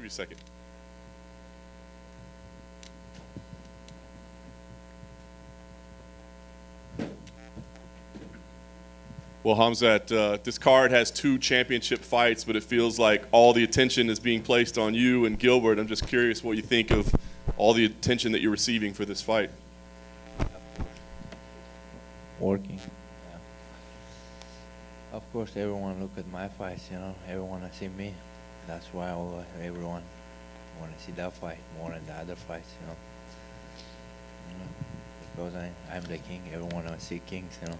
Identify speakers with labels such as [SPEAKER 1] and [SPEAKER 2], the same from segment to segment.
[SPEAKER 1] Give me a second. Well, Khamzat, this card has 2 championship fights, but it feels like all the attention is being placed on you and Gilbert. I'm just curious what you think of all the attention that you're receiving for this fight.
[SPEAKER 2] Working. Yeah. Of course, everyone look at my fights, you know. Everyone see me. That's why everyone want to see that fight more than the other fights, you know. Because I'm the king. Everyone want to see kings, you know.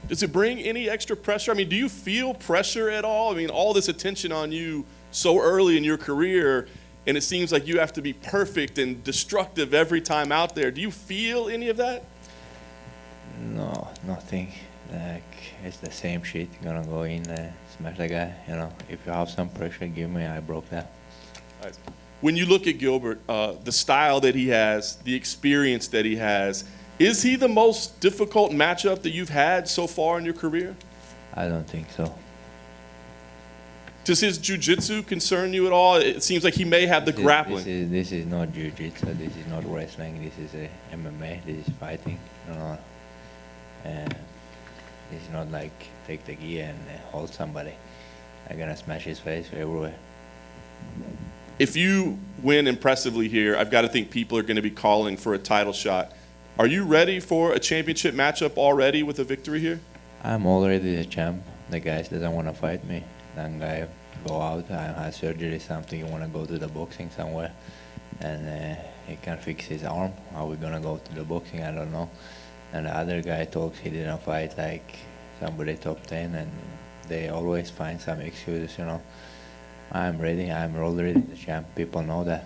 [SPEAKER 1] Does it bring any extra pressure? I mean, do you feel pressure at all? I mean, all this attention on you so early in your career, and it seems like you have to be perfect and destructive every time out there. Do you feel any of that?
[SPEAKER 2] No, nothing. Like, it's the same shit. You're gonna go in, smash the guy, you know. If you have some pressure, give me, I broke that.
[SPEAKER 1] Nice. When you look at Gilbert, the style that he has, the experience that he has, is he the most difficult matchup that you've had so far in your career?
[SPEAKER 2] I don't think so.
[SPEAKER 1] Does his jiu-jitsu concern you at all? It seems like he may have the grappling.
[SPEAKER 2] This is not jiu-jitsu. This is not wrestling. This is MMA. This is fighting. You know, it's not like take the gi and hold somebody. I'm gonna smash his face everywhere.
[SPEAKER 1] If you win impressively here, I've got to think people are going to be calling for a title shot. Are you ready for a championship matchup already with a victory here?
[SPEAKER 2] I'm already the champ. The guy doesn't want to fight me. That guy go out, I had surgery, something, he want to go to the boxing somewhere. And he can fix his arm. How we going to go to the boxing, I don't know. And the other guy talks he didn't fight like somebody top 10, and they always find some excuses, you know. I'm ready. I'm already the champ. People know that.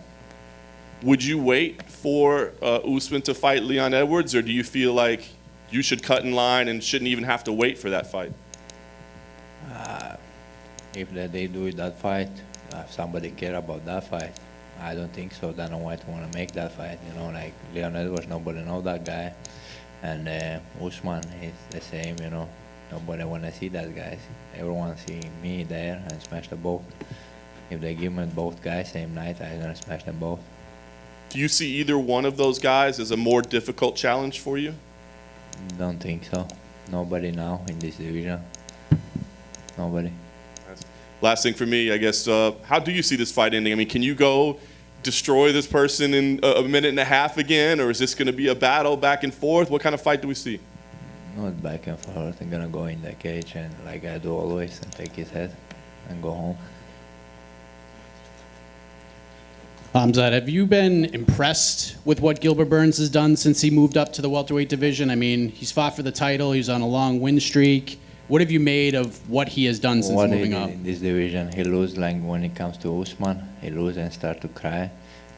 [SPEAKER 1] Would you wait for Usman to fight Leon Edwards, or do you feel like you should cut in line and shouldn't even have to wait for that fight?
[SPEAKER 2] If they do that fight, if somebody care about that fight, I don't think so. Dana White want to make that fight. You know, like Leon Edwards, nobody know that guy, and Usman is the same. You know, nobody want to see that guy. Everyone see me there and smash the both. If they give me both guys same night, I'm gonna smash them both.
[SPEAKER 1] Do you see either one of those guys as a more difficult challenge for you?
[SPEAKER 2] Don't think so. Nobody now in this division. Nobody.
[SPEAKER 1] Last thing for me, I guess, how do you see this fight ending? I mean, can you go destroy this person in a minute and a half again, or is this going to be a battle back and forth? What kind of fight do we see?
[SPEAKER 2] Not back and forth. I'm gonna go in the cage and like I do always and take his head and go home.
[SPEAKER 3] Khamzat, have you been impressed with what Gilbert Burns has done since he moved up to the welterweight division? I mean, he's fought for the title. He's on a long win streak. What have you made of what he has done since moving up?
[SPEAKER 2] In this division, he lose like when it comes to Usman. He lose and start to cry,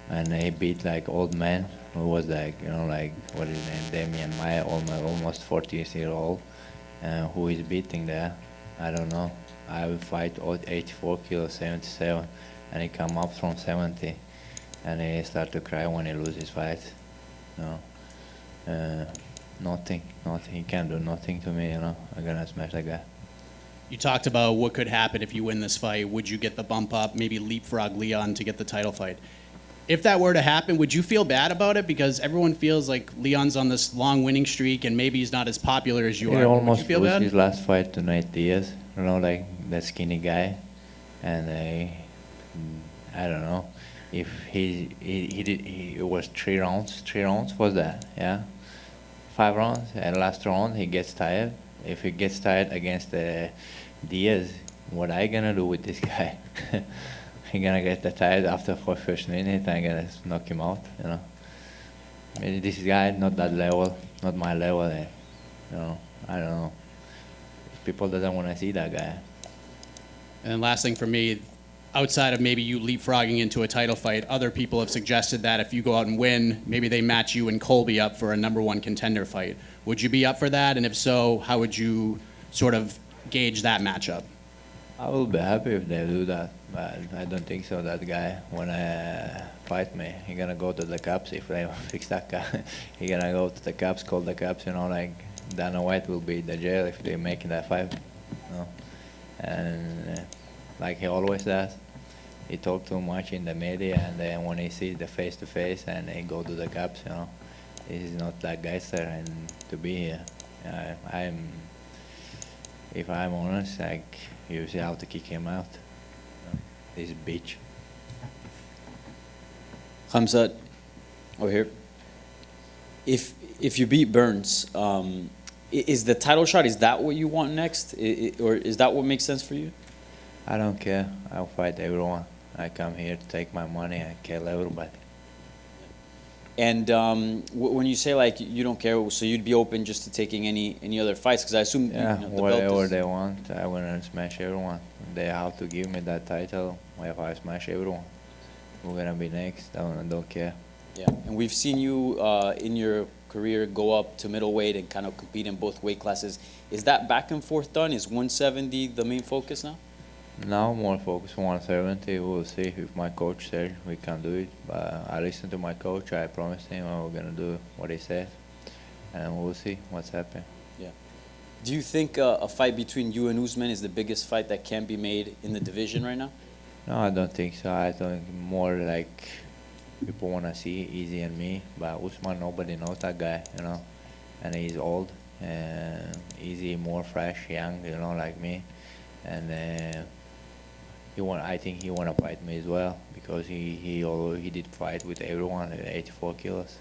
[SPEAKER 2] and he beat like old man who was like, you know, like what is his name, Damian Maia, almost 40 years old, who is beating there. I don't know. I will fight 84 kilos, 77, and he come up from 70. And he start to cry when he loses his fight. No, nothing. He can't do nothing to me. You know, I'm gonna smash that guy.
[SPEAKER 3] You talked about what could happen if you win this fight. Would you get the bump up, maybe leapfrog Leon to get the title fight? If that were to happen, would you feel bad about it? Because everyone feels like Leon's on this long winning streak, and maybe he's not as popular as you are.
[SPEAKER 2] He almost
[SPEAKER 3] would you feel
[SPEAKER 2] lost
[SPEAKER 3] bad?
[SPEAKER 2] his last fight to Nate Diaz. You know, like that skinny guy, and I don't know. If it was 3 rounds. 3 rounds was that, yeah? 5 rounds, and last round he gets tired. If he gets tired against Diaz, what I gonna do with this guy? He gonna get tired after for first minute. I'm gonna knock him out, you know. Maybe this guy not that level, not my level. You know, I don't know. People doesn't want to see that guy.
[SPEAKER 3] And then last thing for me, outside of maybe you leapfrogging into a title fight, other people have suggested that if you go out and win, maybe they match you and Colby up for a #1 contender fight. Would you be up for that? And if so, how would you sort of gauge that matchup?
[SPEAKER 2] I will be happy if they do that, but I don't think so. That guy wanna fight me. He gonna go to the cops if they fix that guy. He gonna go to the cops, call the cops. You know, like Dana White will be in the jail if they making that fight. You know? And like he always does. he talk too much in the media, and then when he sees the face to face, and he go to the cups, he's not that guy, sir. And to be here, if I'm honest, like you see how to kick him out. This bitch.
[SPEAKER 4] Khamzat, over here. If you beat Burns, is the title shot, is that what you want next? Or is that what makes sense for you?
[SPEAKER 2] I don't care. I'll fight everyone. I come here to take my money and kill everybody.
[SPEAKER 4] And when you say like you don't care, so you'd be open just to taking any other fights? Because I assume
[SPEAKER 2] Yeah,
[SPEAKER 4] the
[SPEAKER 2] whatever
[SPEAKER 4] belt is...
[SPEAKER 2] they want, I wanna smash everyone. They have to give me that title. If I smash everyone, who's gonna be next? I don't care.
[SPEAKER 4] Yeah, and we've seen you in your career go up to middleweight and kind of compete in both weight classes. Is that back and forth done? Is 170 the main focus now?
[SPEAKER 2] Now more focus on 170. We'll see if my coach said we can do it. But I listened to my coach. I promised him we're gonna do what he said, and we'll see what's happening.
[SPEAKER 4] Yeah. Do you think a fight between you and Usman is the biggest fight that can be made in the division right now?
[SPEAKER 2] No, I don't think so. I think more like people want to see Easy and me, but Usman, nobody knows that guy, and he's old, and Easy more fresh, young, like me, and I think he want to fight me as well, because he did fight with everyone at 84 kilos.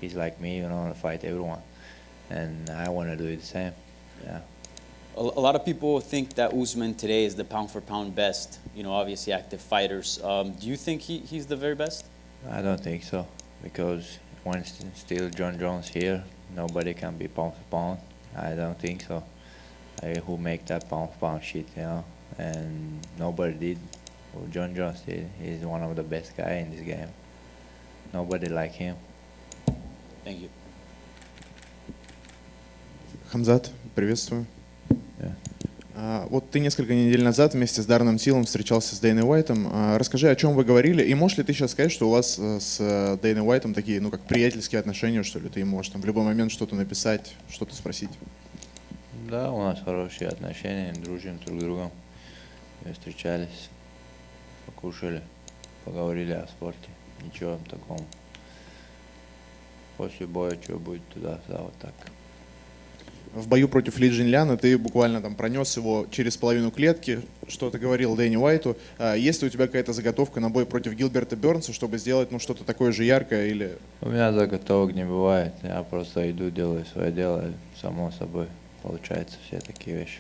[SPEAKER 2] He's like me, to fight everyone, and I want to do it the same. Yeah.
[SPEAKER 4] A lot of people think that Usman today is the pound for pound best, obviously active fighters. Do you think he's the very best?
[SPEAKER 2] I don't think so, because when still John Jones here, nobody can be pound for pound. I don't think so. Who make that pound for pound shit, and nobody did. Well, John Jones did. He's one of the best guy in this game. Nobody like him.
[SPEAKER 4] Thank you.
[SPEAKER 5] Khamzat, приветствую.
[SPEAKER 2] Yeah.
[SPEAKER 5] Вот ты несколько недель назад вместе с Дарреном Тиллом встречался с Дэйной Уайтом. Расскажи, о чем вы говорили, и можешь ли ты сейчас сказать, что у вас с Дэйной Уайтом такие, как приятельские отношения, что ли? Ты ему можешь в любой момент что-то написать, что-то спросить?
[SPEAKER 2] Да, у нас хорошие отношения, дружим друг с другом. Мы встречались, покушали, поговорили о спорте. Ничего такого. После боя, что будет туда-сюда, вот так.
[SPEAKER 5] В бою против Ли Джинляна ты буквально пронес его через половину клетки, что-то говорил Дэнни Уайту. Есть ли у тебя какая-то заготовка на бой против Гилберта Бернса, чтобы сделать что-то такое же яркое? Или...
[SPEAKER 2] У меня заготовок не бывает. Я просто иду, делаю свое дело, само собой получается все такие вещи.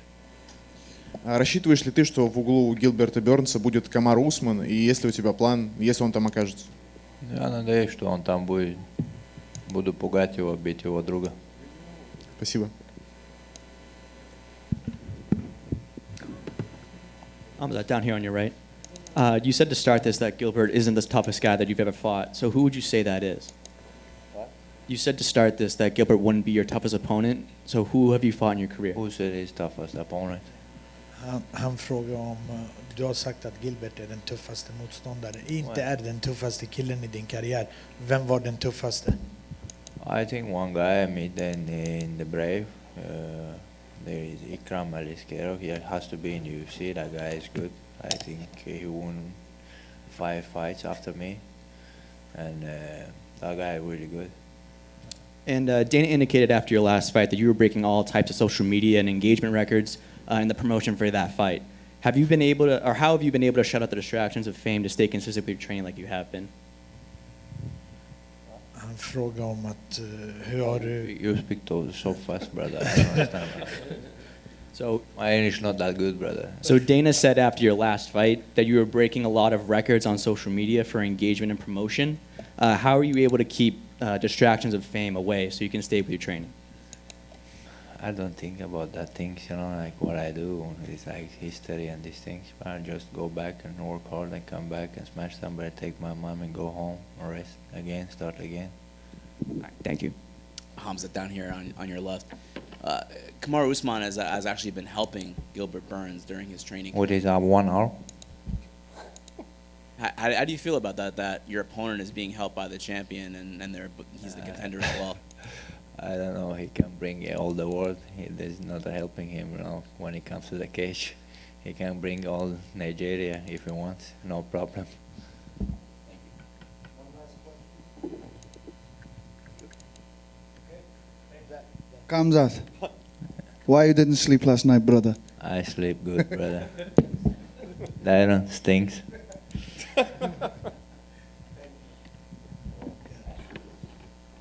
[SPEAKER 5] Рассчитываешь ли ты, что в углу у Гилберта Бернса будет Камар Усман, и есть ли у тебя план, если он там окажется?
[SPEAKER 2] Я надеюсь, что он там будет. Буду пугать его, бить его друга.
[SPEAKER 5] Спасибо.
[SPEAKER 6] Down here on your right. You said to start this that Gilbert isn't the toughest guy that you've ever fought. So who would you say that is?
[SPEAKER 2] What?
[SPEAKER 6] You said to start this that Gilbert wouldn't be your toughest opponent. So who have you fought in your career?
[SPEAKER 2] Who said he's toughest opponent?
[SPEAKER 7] Han frågar om du har sagt att Gilbert är den tuffaste motståndaren. Inte
[SPEAKER 2] What?
[SPEAKER 7] är den tuffaste killen i din karriär. Vem var den tuffaste?
[SPEAKER 2] I think one guy I met in the Brave. There is Ikram Aliskero. He has to be in UFC. That guy is good. I think he won 5 fights after me, and that guy is really good.
[SPEAKER 6] And Dana indicated after your last fight that you were breaking all types of social media and engagement records in the promotion for that fight. Have you been able to, or how have you been able to shut out the distractions of fame to stay consistent with your training like you have been?
[SPEAKER 7] Han frågar om att hur har du...
[SPEAKER 2] You speak so fast, brother. I don't understand.
[SPEAKER 6] So
[SPEAKER 2] My English not that good, brother.
[SPEAKER 6] So Dana said after your last fight that you were breaking a lot of records on social media for engagement and promotion. How are you able to keep distractions of fame away so you can stay with your training?
[SPEAKER 2] I don't think about that things, like what I do is like history and these things. I just go back and work hard and come back and smash somebody, take my mom and go home, rest again, start again.
[SPEAKER 6] All right, thank you.
[SPEAKER 8] Khamzat down here on your left. Kamaru Usman has actually been helping Gilbert Burns during his training.
[SPEAKER 2] What is 1 hour?
[SPEAKER 8] How do you feel about that your opponent is being helped by the champion and he's the contender as well?
[SPEAKER 2] I don't know. He can bring all the world. There's not helping him, when it comes to the cage. he can bring all Nigeria if he wants, no problem.
[SPEAKER 9] Khamzat, why you didn't sleep last night, brother?
[SPEAKER 2] I sleep good, brother. That stinks.